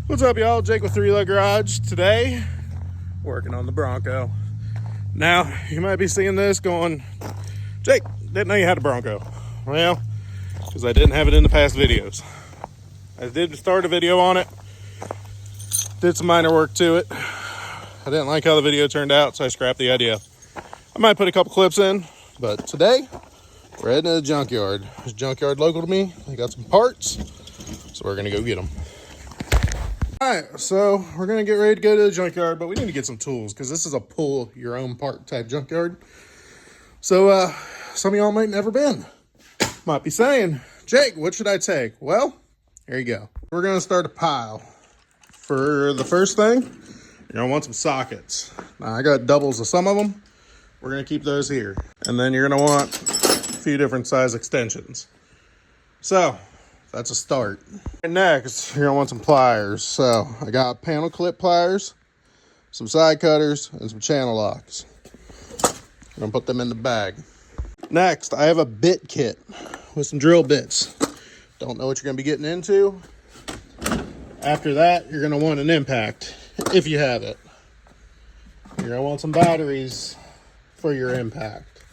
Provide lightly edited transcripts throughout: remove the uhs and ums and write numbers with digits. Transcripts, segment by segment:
What's up, y'all? Jake with 3 Leg Garage. Today, working on the Bronco. Now, you might be seeing this going, Jake, didn't know you had a Bronco. Well, because I didn't have it in the past videos. I did start a video on it. Did some minor work to it. I didn't like how the video turned out, so I scrapped the idea. I might put a couple clips in, but today, we're heading to the Junkyard. There's a Junkyard local to me. They got some parts, so we're going to go get them. Alright, so we're going to get ready to go to the Junkyard, but we need to get some tools because this is a pull your own part type Junkyard. So some of y'all might never been. Might be saying, Jake, what should I take? Well, here you go. We're going to start a pile. For the first thing, you're going to want some sockets. Now, I got doubles of some of them. We're going to keep those here. And then you're going to want a few different size extensions. So, that's a start. And next, you're going to want some pliers. So, I got panel clip pliers, some side cutters, and some channel locks. I'm going to put them in the bag. Next, I have a bit kit with some drill bits. Don't know what you're going to be getting into. After that, you're going to want an impact, if you have it. You're going to want some batteries for your impact.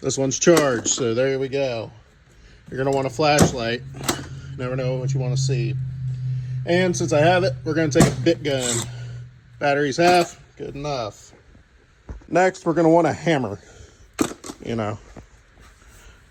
This one's charged, so there we go. You're going to want a flashlight. You never know what you want to see. And since I have it, we're going to take a bit gun. Battery's half, good enough. Next, we're going to want a hammer. You know,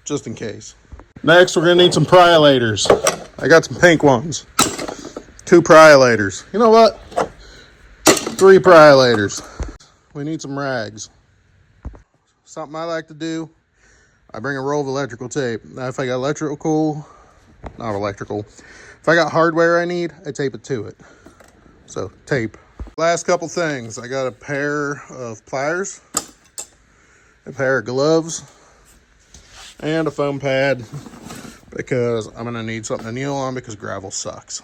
just in case. Next, we're going to need some priolators. I got some pink ones. 2 priolators. You know what? 3 priolators. We need some rags. Something I like to do, I bring a roll of electrical tape. Now, if I got if I got hardware I need, I tape it to it. So, tape. Last couple things. I got a pair of pliers, a pair of gloves, and a foam pad because I'm going to need something to kneel on because gravel sucks.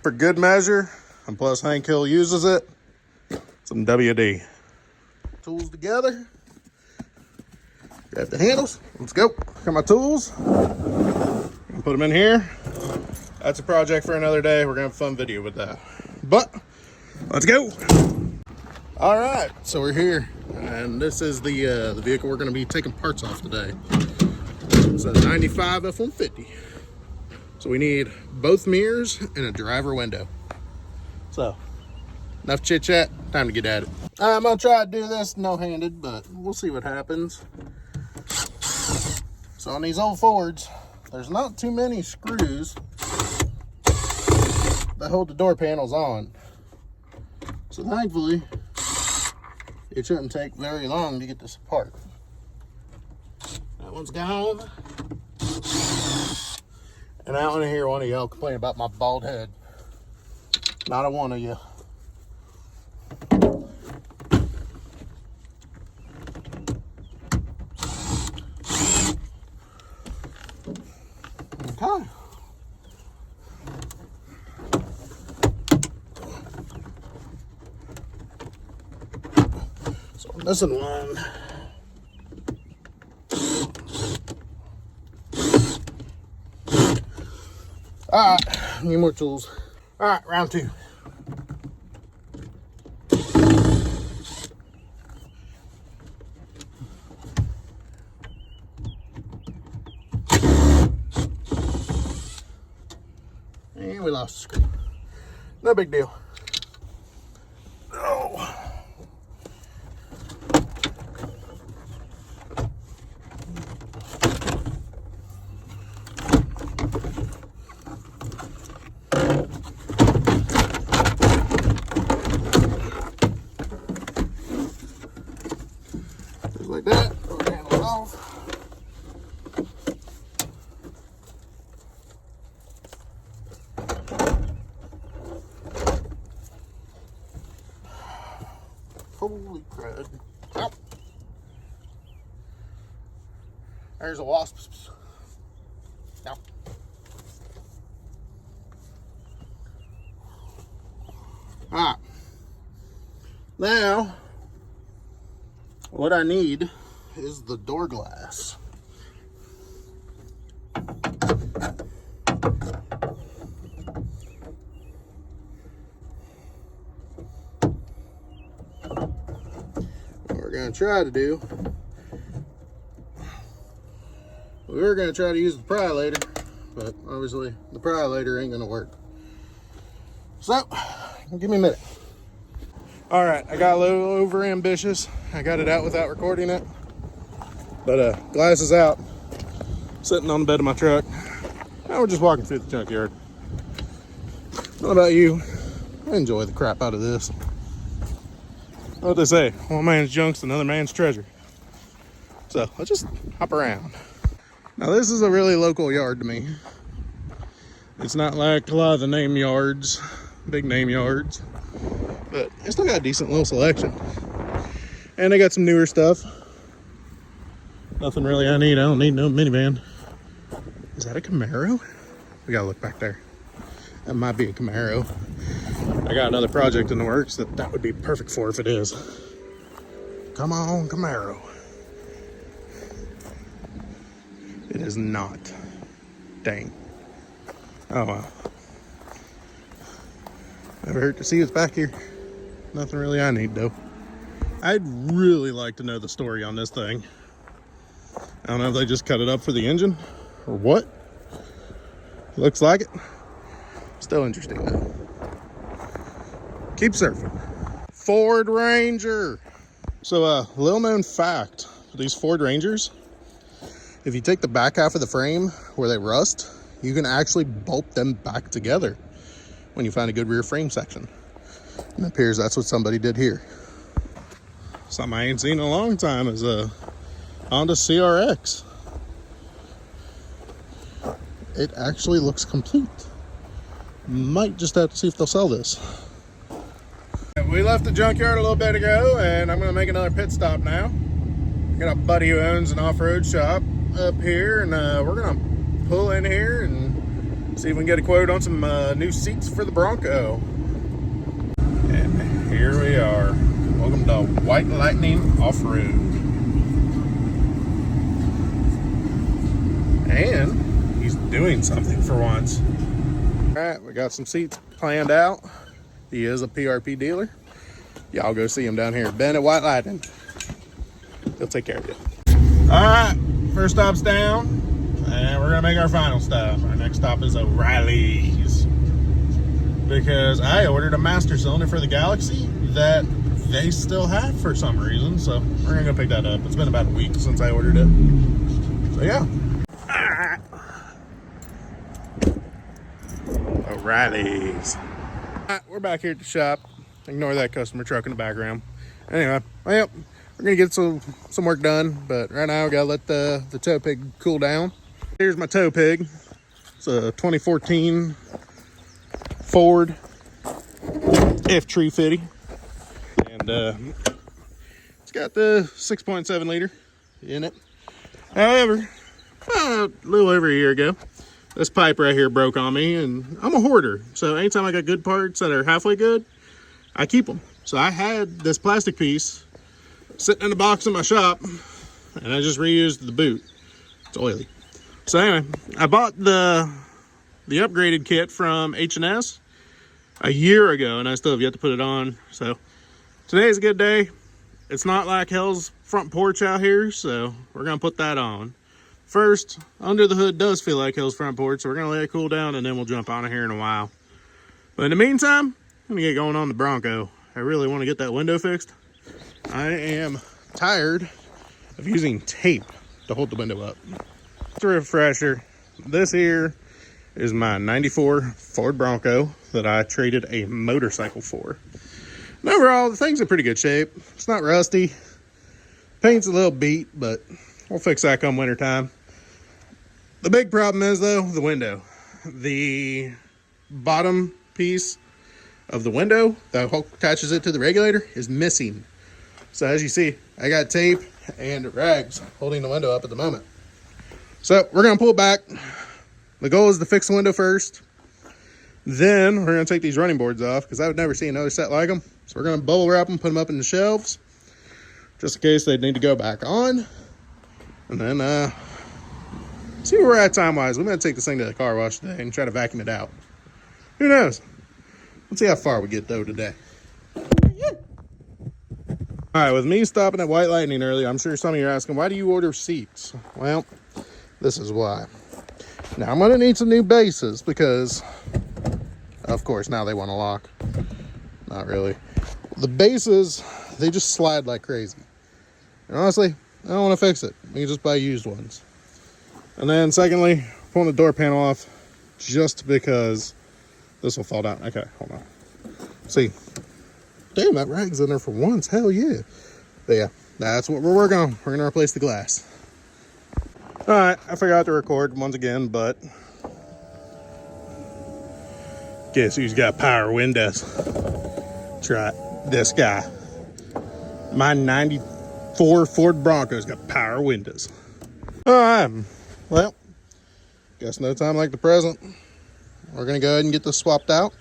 For good measure, and plus Hank Hill uses it, some WD. Tools together. Grab the handles. Let's go. Got my tools. Put them in here. That's a project for another day. We're going to have a fun video with that. But, let's go. All right, so we're here. And this is the vehicle we're going to be taking parts off today. It's a 95 F-150. So we need both mirrors and a driver window. So, enough chit chat, time to get at it. I'm gonna try to do this no-handed, but we'll see what happens. So on these old Fords, there's not too many screws that hold the door panels on. So thankfully, it shouldn't take very long to get this apart. That one's gone. And I don't want to hear one of y'all complain about my bald head. Not a one of you. Okay. So I'm missing one. All right, need more tools. All right, round 2. And we lost the screw. No big deal. Oh. Just like that. Door panels off. Holy crud. Ow. There's a wasp. Ow. Alright. Now, what I need is the door glass. gonna try to do, we were gonna try to use the pry later, but obviously the pry later ain't gonna work. So, give me a minute. All right, I got a little over ambitious. I got it out without recording it, but glass is out, sitting on the bed of my truck. Now we're just walking through the junkyard. What about you? I enjoy the crap out of this. What they say, one man's junk's another man's treasure. So let's just hop around. Now this is a really local yard to me. It's not like a lot of the name yards, big name yards, but it's still got a decent little selection. And they got some newer stuff. Nothing really I need. I don't need no minivan. Is that a Camaro? We gotta look back there. That might be a Camaro. I got another project in the works that would be perfect for if it is. Come on, Camaro. It is not. Dang. Oh well. Never hurt to see what's back here. Nothing really I need though. I'd really like to know the story on this thing. I don't know if they just cut it up for the engine or what. Looks like it. Still interesting though. Keep surfing. Ford Ranger. So little known fact, these Ford Rangers, if you take the back half of the frame where they rust, you can actually bolt them back together when you find a good rear frame section. And it appears that's what somebody did here. Something I ain't seen in a long time is a Honda CRX. It actually looks complete. Might just have to see if they'll sell this. We left the junkyard a little bit ago, and I'm gonna make another pit stop now. I got a buddy who owns an off-road shop up here, and we're gonna pull in here and see if we can get a quote on some new seats for the Bronco. And here we are. Welcome to White Lightning Off-Road. And he's doing something for once. All right, we got some seats planned out. He is a PRP dealer. Y'all go see him down here. Ben at White Lightning. He'll take care of you. All right, first stop's down, and we're gonna make our final stop. Our next stop is O'Reilly's, because I ordered a master cylinder for the Galaxy that they still have for some reason, so we're gonna go pick that up. It's been about a week since I ordered it. So yeah. O'Reilly's. Alright, we're back here at the shop. Ignore that customer truck in the background. Anyway, well, we're gonna get some work done, but right now we gotta let the tow pig cool down. Here's my tow pig. It's a 2014 Ford F-350, and it's got the 6.7 liter in it. However, a little over a year ago, this pipe right here broke on me, and I'm a hoarder. So anytime I got good parts that are halfway good, I keep them. So I had this plastic piece sitting in a box in my shop, and I just reused the boot. It's oily. So anyway, I bought the upgraded kit from H&S a year ago, and I still have yet to put it on. So today's a good day. It's not like hell's front porch out here, so we're gonna put that on. First, under the hood does feel like hell's front porch, so we're gonna let it cool down, and then we'll jump on it here in a while. But in the meantime, I'm gonna get going on the Bronco. I really want to get that window fixed. I am tired of using tape to hold the window up. Just a refresher, this here is my 94 Ford Bronco that I traded a motorcycle for. And overall, the thing's in pretty good shape. It's not rusty. Paint's a little beat, but we'll fix that come winter time. The big problem is, though, the window. The bottom piece of the window that attaches it to the regulator is missing. So as you see, I got tape and rags holding the window up at the moment. So we're gonna pull it back. The goal is to fix the window first. Then we're gonna take these running boards off, because I would never see another set like them. So we're gonna bubble wrap them, put them up in the shelves, just in case they need to go back on. And then see where we're at time-wise. We're gonna take this thing to the car wash today and try to vacuum it out. Who knows? Let's see how far we get though today. All right, with me stopping at White Lightning earlier, I'm sure some of you are asking, why do you order seats? Well, this is why. Now, I'm going to need some new bases because, of course, now they want to lock. Not really. The bases, they just slide like crazy. And honestly, I don't want to fix it. We can just buy used ones. And then, secondly, pulling the door panel off just because this will fall down. Okay, hold on. See, damn, that rag's in there for once. Hell yeah. But yeah, that's what we're working on. We're going to replace the glass. All right, I forgot to record once again, but guess who's got power windows? Try this guy. My 94 Ford Bronco's got power windows. All right, well, guess no time like the present. We're going to go ahead and get this swapped out.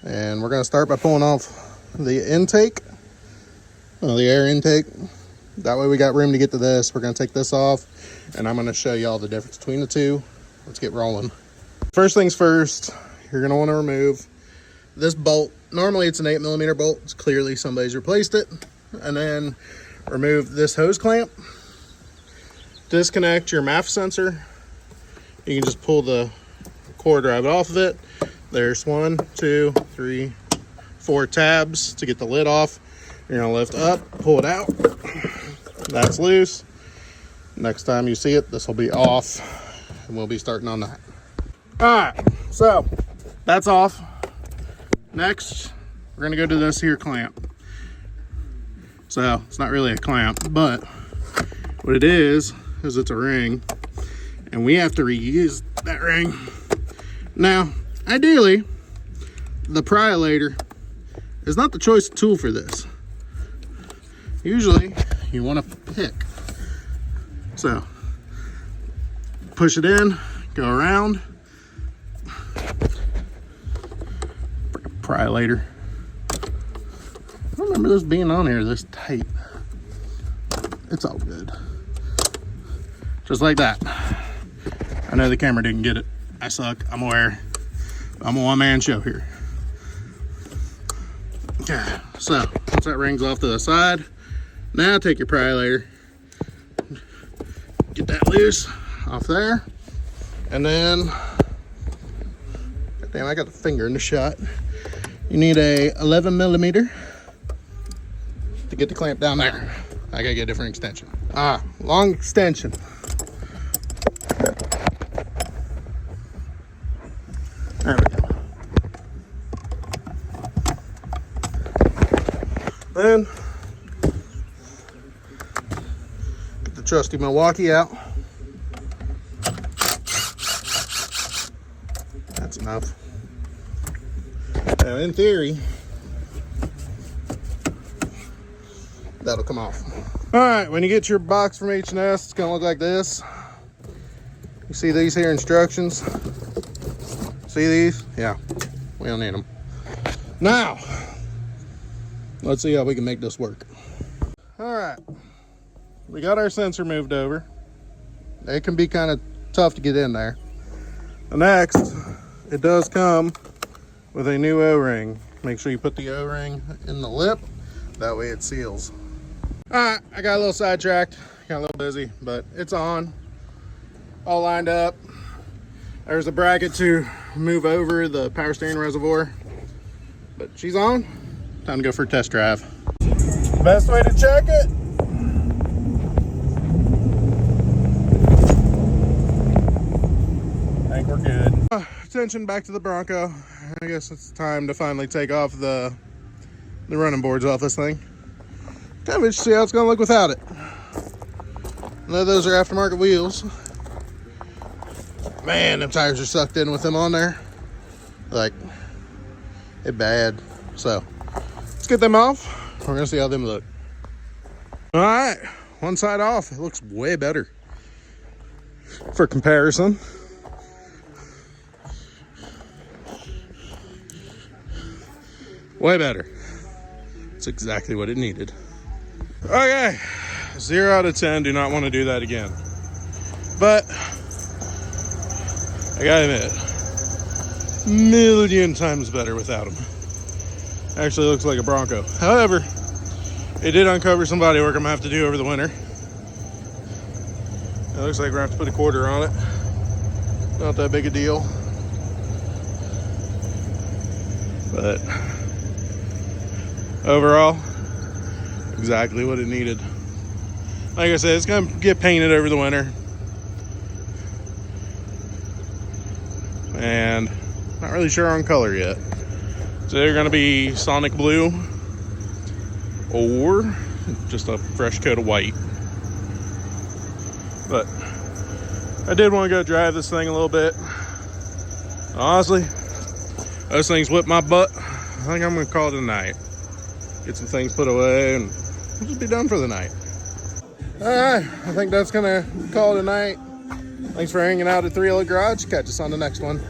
And we're going to start by pulling off the intake, the air intake. That way we got room to get to this. We're going to take this off, and I'm going to show you all the difference between the two. Let's get rolling. First things first, you're going to want to remove this bolt. Normally it's an 8mm bolt. It's clearly somebody's replaced it. And then remove this hose clamp. Disconnect your MAF sensor. You can just pull the cord right off of it. There's 1, 2, 3, 4 tabs to get the lid off. You're going to lift up, pull it out. That's loose. Next time you see it, this will be off, and we'll be starting on that. All right, so that's off. Next, we're going to go to this here clamp. So it's not really a clamp, but what it is it's a ring, and we have to reuse that ring. Now, ideally, the pryolator is not the choice tool for this. Usually, you want to pick. So, push it in, go around. Freaking pryolator. I don't remember this being on here this tight. It's all good. Just like that. I know the camera didn't get it. I suck, I'm aware. I'm a one-man show here. Okay, so once that ring's off to the side, now take your pryolator, get that loose off there, and then, damn, I got the finger in the shot. You need a 11mm to get the clamp down there. I gotta get a different extension. Long extension. There we go. Then get the trusty Milwaukee out. That's enough. Now, in theory, that'll come off. All right, when you get your box from H&S, it's gonna look like this. You see these here instructions? See these? Yeah, we don't need them. Now, let's see how we can make this work. All right, we got our sensor moved over. It can be kind of tough to get in there. The next, it does come with a new O-ring. Make sure you put the O-ring in the lip. That way it seals. All right, I got a little sidetracked. Got a little busy, but it's on. All lined up. There's a bracket to move over the power steering reservoir. But she's on. Time to go for a test drive. Best way to check it. I think we're good. Attention, back to the Bronco. I guess it's time to finally take off the running boards off this thing. Kind of interested to see how it's gonna look without it. I know those are aftermarket wheels. Man, them tires are sucked in with them on there. Like, it's bad. So, let's get them off. We're gonna see how them look. All right, one side off. It looks way better. For comparison. Way better. It's exactly what it needed. Okay, 0 out of 10. Do not want to do that again. But I gotta admit, million times better without them. Actually looks like a Bronco. However, It did uncover some body work I'm gonna have to do over the winter. It looks like we're gonna have to put a quarter on it. Not that big a deal. But overall, exactly what it needed. Like I said, it's gonna get painted over the winter. And not really sure on color yet. So they're gonna be Sonic Blue or just a fresh coat of white. But I did want to go drive this thing a little bit. Honestly, those things whip my butt. I think I'm gonna call it a night. Get some things put away and we'll just be done for the night. Alright, I think that's gonna call it a night. Thanks for hanging out at 3L Garage. Catch us on the next one.